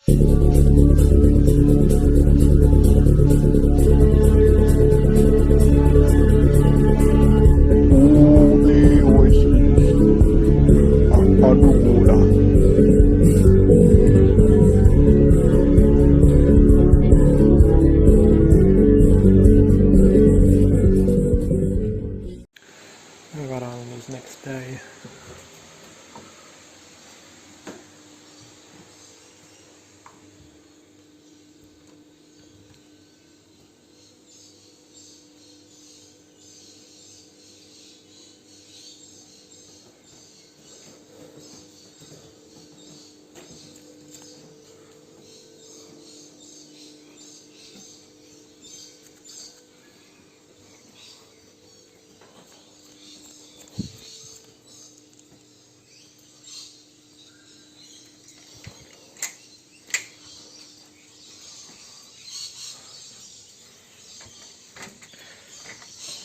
Alright, Islanders, next day.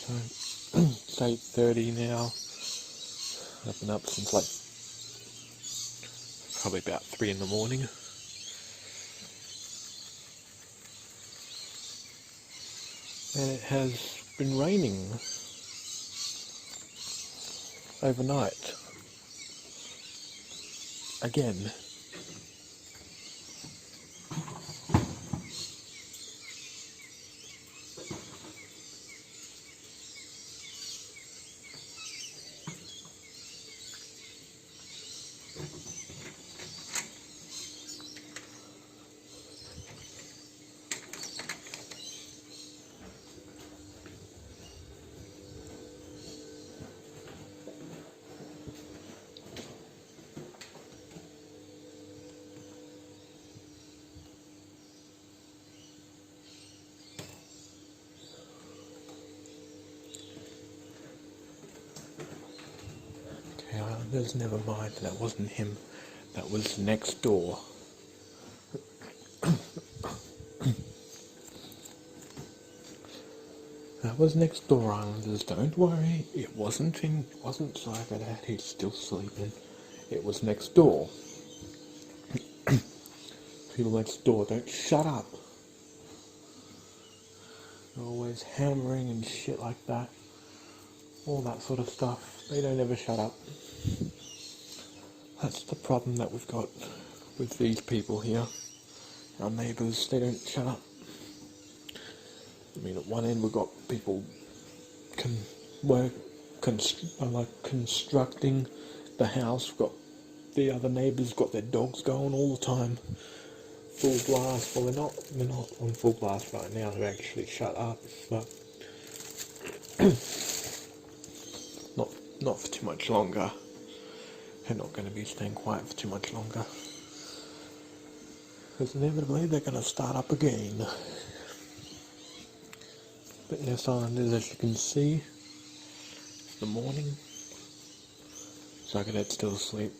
So, it's 8:30 now. I've been up since like probably about 3 in the morning. And it has been raining overnight. Again. Islanders, never mind, that wasn't him, that was next door. That was next door, Islanders, don't worry, it wasn't Cyber Dad, he's still sleeping, it was next door. People next door, don't shut up. They're always hammering and shit like that, all that sort of stuff, they don't ever shut up. That's the problem that we've got with these people here. Our neighbours, they don't shut up. I mean, at one end we've got people constructing the house. We've got the other neighbours got their dogs going all the time, full blast. Well, they're not on full blast right now. They're actually shut up, but not for too much longer. They're not going to be staying quiet for too much longer, because inevitably they're going to start up again. But yes, Islanders, as you can see, it's the morning. Zuckerhead's still asleep,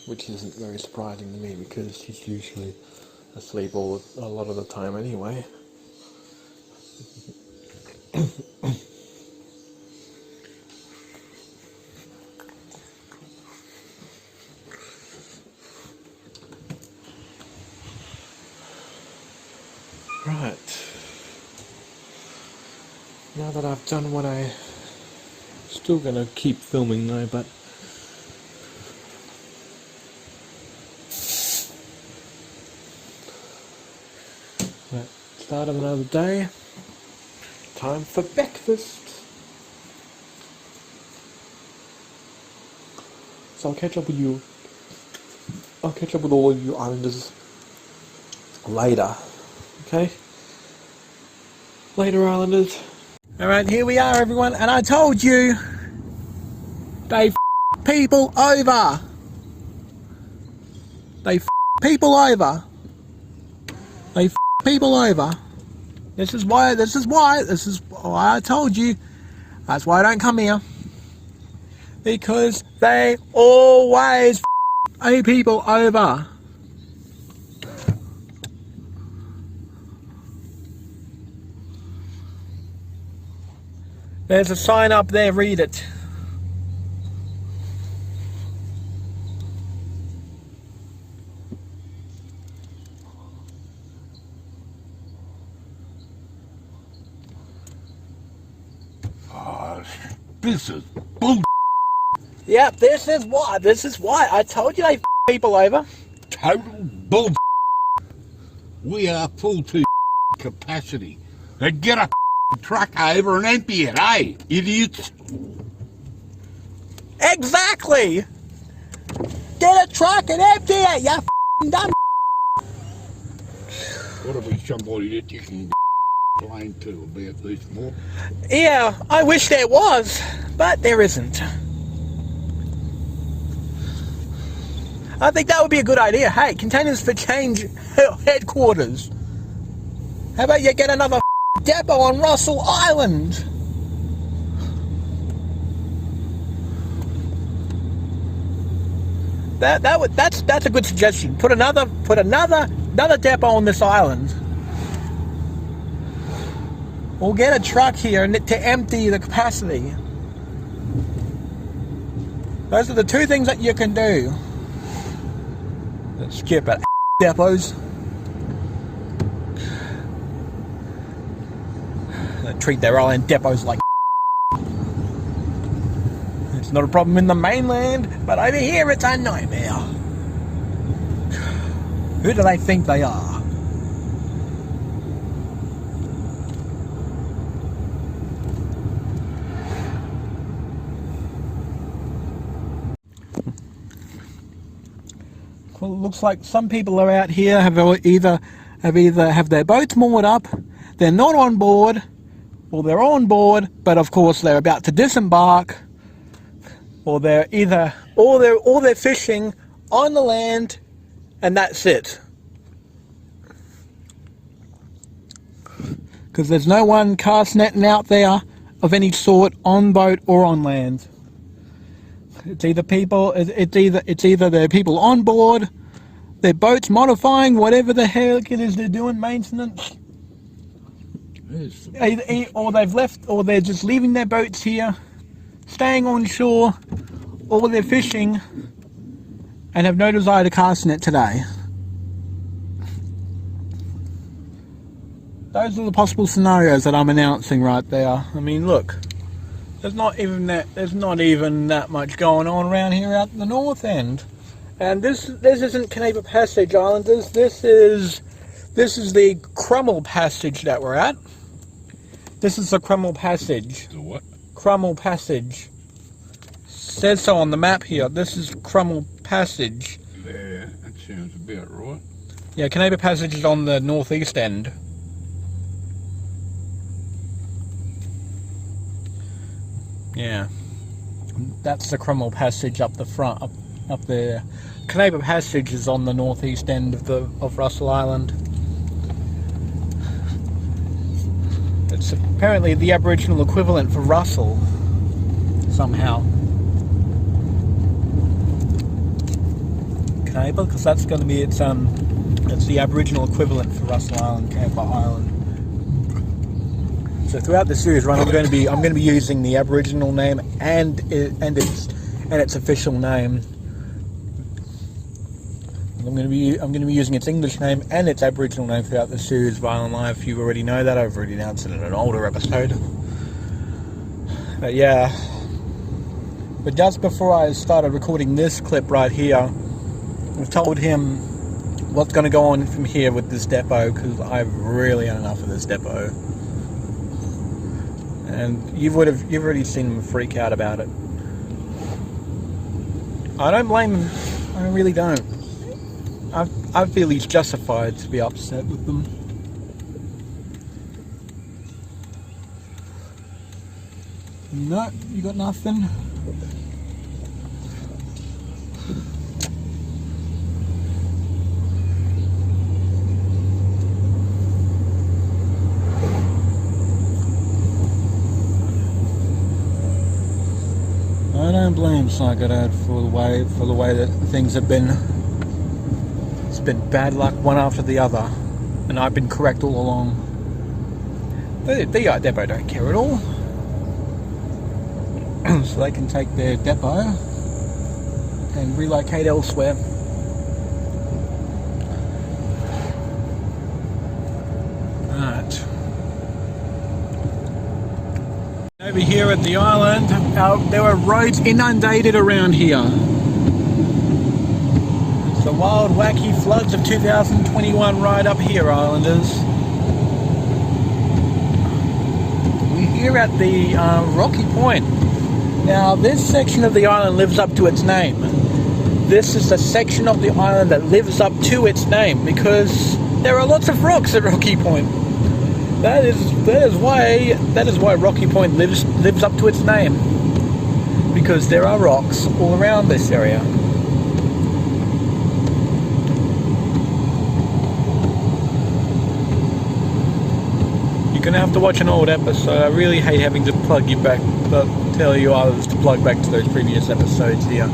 which isn't very surprising to me because he's usually asleep a lot of the time anyway. Right, now that I've done what I'm still going to keep filming though, but start of another day, time for breakfast. So I'll catch up with you, I'll catch up with all of you Islanders later. Okay? Later, Islanders. Alright, here we are, everyone, and I told you they people over. They people over. They people over. This is why I told you. That's why I don't come here. Because they always people over. There's a sign up there, read it. This is bull. Yep, this is why I told you they people over. Total bull. We are full to capacity. Now get a truck over and empty it, eh, idiots? Exactly. Get a truck and empty it, you dumb. Gotta be somebody that you can blame to about this more. Yeah, I wish there was, but there isn't. I think that would be a good idea. Hey, Containers for Change headquarters. How about you get another depot on Russell Island? That's a good suggestion. Put another depot on this island. We'll get a truck here to empty the capacity. Those are the two things that you can do. Let's skip at depots. They treat their island depots like it's not a problem in the mainland, but over here it's a nightmare. Who do they think they are? Well, it looks like some people are out here have their boats moored up, they're not on board, or they're on board, but of course they're about to disembark, or they're fishing on the land, and that's it. Because there's no one cast netting out there of any sort on boat or on land. It's either the people on board, their boats modifying whatever the heck it is they're doing, maintenance, or they've left, or they're just leaving their boats here, staying on shore, or they're fishing and have no desire to cast net today. Those are the possible scenarios that I'm announcing right there. I mean, look. There's not even that much going on around here out the north end, and this isn't Canapa Passage, Islanders. This is the Crummel Passage that we're at. This is the Crummel Passage. The what? Crummel Passage. Says so on the map here. This is Crummel Passage. Yeah, that sounds about right. Yeah, Canapa Passage is on the northeast end. Yeah, that's the Crummel Passage up the front, up there. Canapa Passage is on the northeast end of Russell Island. It's apparently the Aboriginal equivalent for Russell, somehow. Canapa, because that's going to be it's the Aboriginal equivalent for Russell Island, Canapa Island. So throughout the series run, I'm going to be using the Aboriginal name and its official name. I'm going to be using its English name and its Aboriginal name throughout the series Violent Life. You already know that. I've already announced it in an older episode. But yeah. But just before I started recording this clip right here, I've told him what's going to go on from here with this depot, because I've really had enough of this depot. And you've already seen him freak out about it. I don't blame him. I really don't. I feel he's justified to be upset with them. No, you got nothing? I don't blame Psycho Dad for the way that things have been. It's been bad luck one after the other, and I've been correct all along. The depot don't care at all, so they can take their depot and relocate elsewhere. Right. Over here at the island. There were roads inundated around here. It's the wild, wacky floods of 2021 right up here, islanders. We're here at the Rocky Point. Now, this section of the island lives up to its name. This is the section of the island that lives up to its name because there are lots of rocks at Rocky Point. That is why Rocky Point lives up to its name, because there are rocks all around this area. You're gonna have to watch an old episode. I really hate having to plug you back, but tell you others to plug back to those previous episodes here.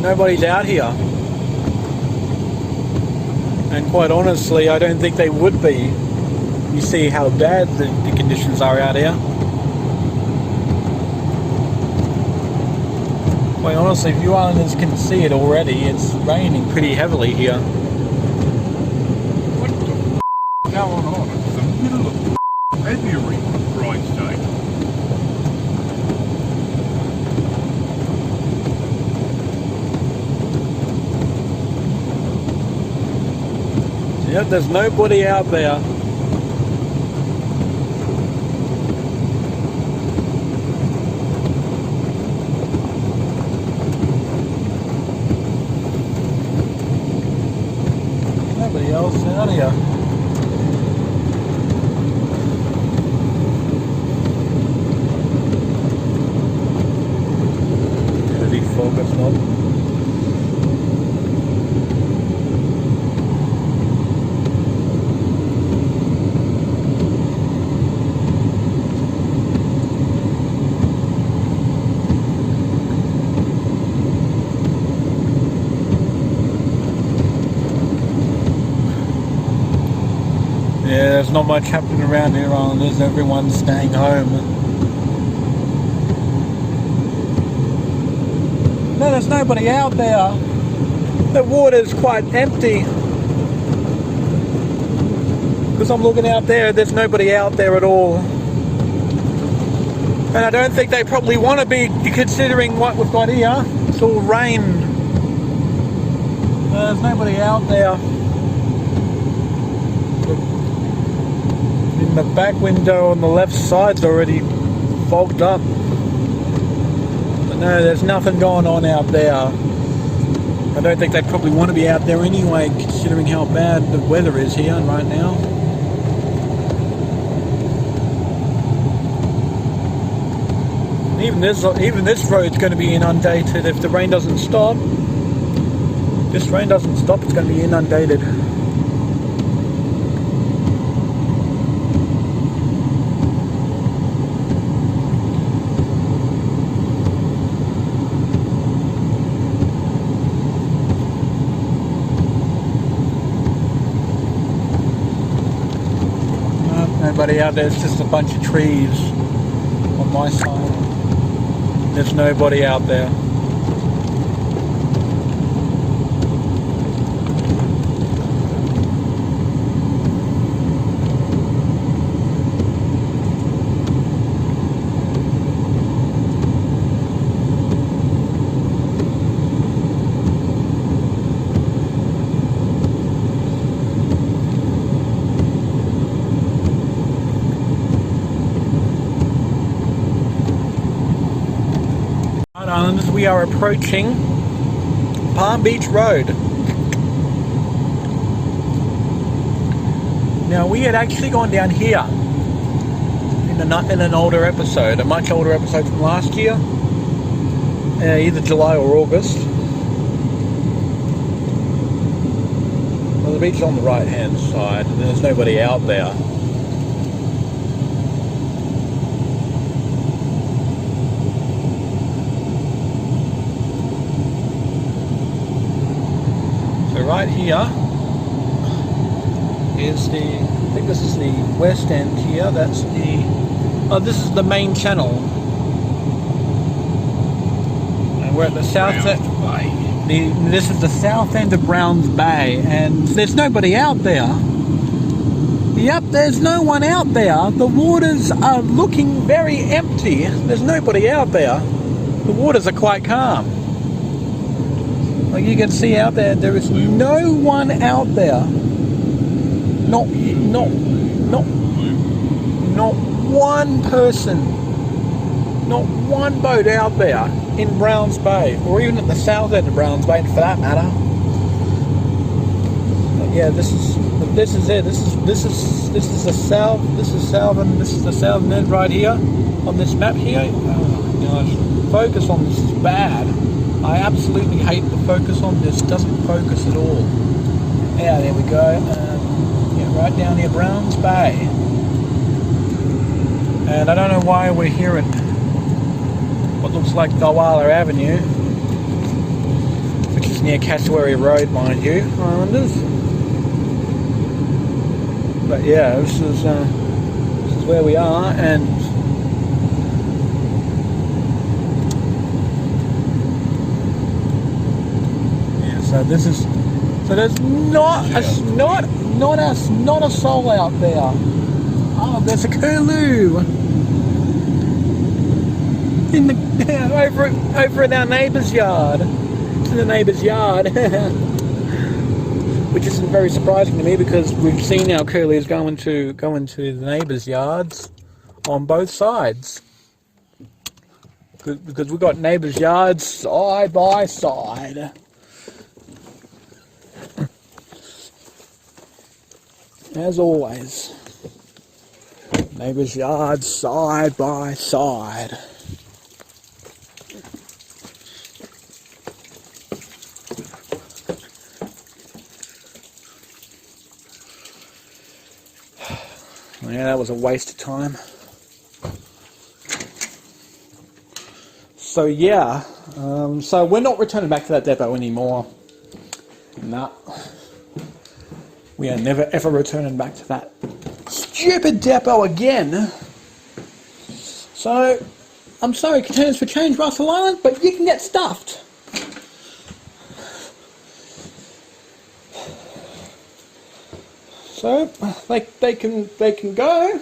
Nobody's out here, and quite honestly I don't think they would be. You see how bad the conditions are out here. Quite honestly, if you islanders can see it already, it's raining pretty heavily here. What the f*** is going on? It's the middle of February, for Christ's sake. Yep, there's nobody out there. Nobody else out here. Heavy focus knob. Yeah, there's not much happening around here, islanders. Everyone's staying home. No, there's nobody out there. The water's quite empty. Because I'm looking out there, there's nobody out there at all. And I don't think they probably want to be, considering what we've got here. It's all rain. There's nobody out there. The back window on the left side's already fogged up. But no, there's nothing going on out there. I don't think they'd probably want to be out there anyway, considering how bad the weather is here right now. Even this road's going to be inundated if the rain doesn't stop. If this rain doesn't stop, it's going to be inundated. Nobody out there, it's just a bunch of trees on my side. There's nobody out there. Islanders, we are approaching Palm Beach Road. Now, we had actually gone down here in an older episode, a much older episode from last year, either July or August. Well, the beach is on the right hand side and there's nobody out there. Right here is I think This is the west end here. That's the... Oh, this is the main channel. And we're at the south end. This is the south end of Browns Bay, and there's nobody out there. Yep, there's no one out there. The waters are looking very empty. There's nobody out there. The waters are quite calm. Like you can see out there, there is no one out there. Not one person. Not one boat out there in Browns Bay, or even at the south end of Browns Bay, for that matter. But yeah, this is it. This is the south. This is the southern end right here on this map here. Oh my gosh, focus on this is bad. I absolutely hate the focus on this. Doesn't focus at all. Yeah, there we go. Yeah, right down near Browns Bay. And I don't know why we're here at what looks like Dalwala Avenue, which is near Cassowary Road, mind you, Islanders. But yeah, this is where we are, and yeah, so this is there's not a soul out there. Oh, there's a curlew in the over at our neighbour's yard. It's in the neighbour's yard, which isn't very surprising to me because we've seen our curlews go into the neighbours' yards on both sides. Because we've got neighbours' yards side by side. As always, neighbours' yards side by side. Yeah, that was a waste of time. So yeah, so we're not returning back to that depot anymore. Nah. We are never ever returning back to that stupid depot again. So, I'm sorry, Containers for Change, Russell Island, but you can get stuffed. So they can go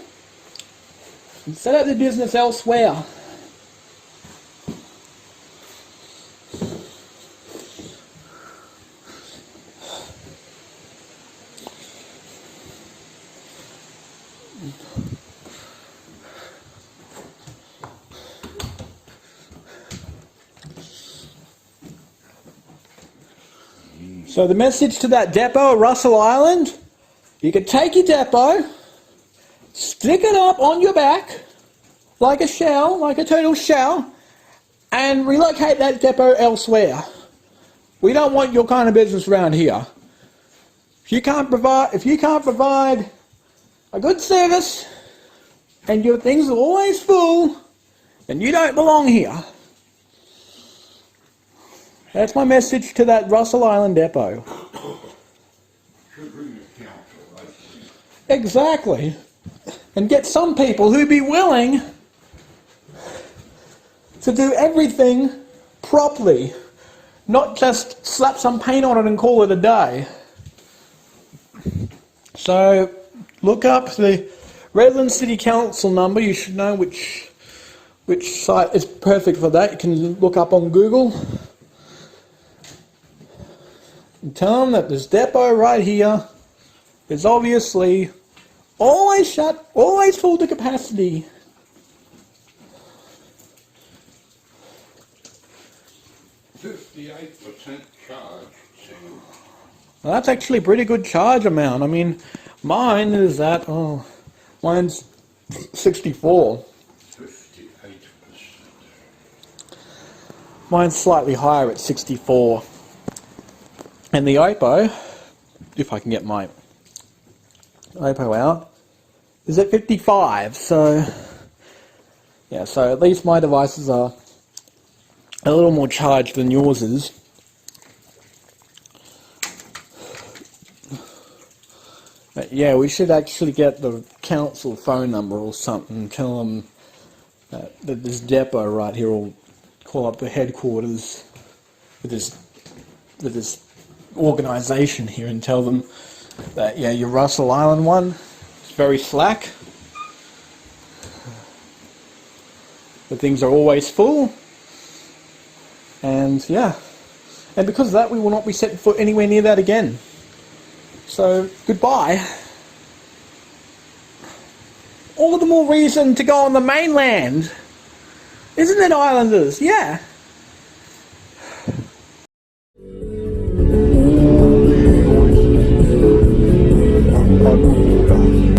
and set up their business elsewhere. So the message to that depot at Russell Island: you could take your depot, stick it up on your back, like a shell, like a turtle shell, and relocate that depot elsewhere. We don't want your kind of business around here. If you can't provide a good service, and your things are always full, then you don't belong here. That's my message to that Russell Island depot. Exactly. And get some people who'd be willing to do everything properly, not just slap some paint on it and call it a day. So look up the Redland City Council number. You should know which site is perfect for that. You can look up on Google. And tell them that this depot right here is obviously always shut, always full to capacity. $58 charge. Well, that's actually a pretty good charge amount. I mean, mine is at, mine's 64. 58%. Mine's slightly higher at 64. And the OPPO, if I can get my OPPO out, is at 55. So, yeah, so at least my devices are a little more charged than yours is. But Yeah, we should actually get the council phone number or something and tell them that this depot right here will call up the headquarters for this organisation here and tell them that, yeah, your Russell Island one is very slack. The things are always full. And yeah, and because of that, we will not be setting foot anywhere near that again. So, goodbye. All the more reason to go on the mainland. Isn't it, Islanders? Yeah. Voices from Underwater.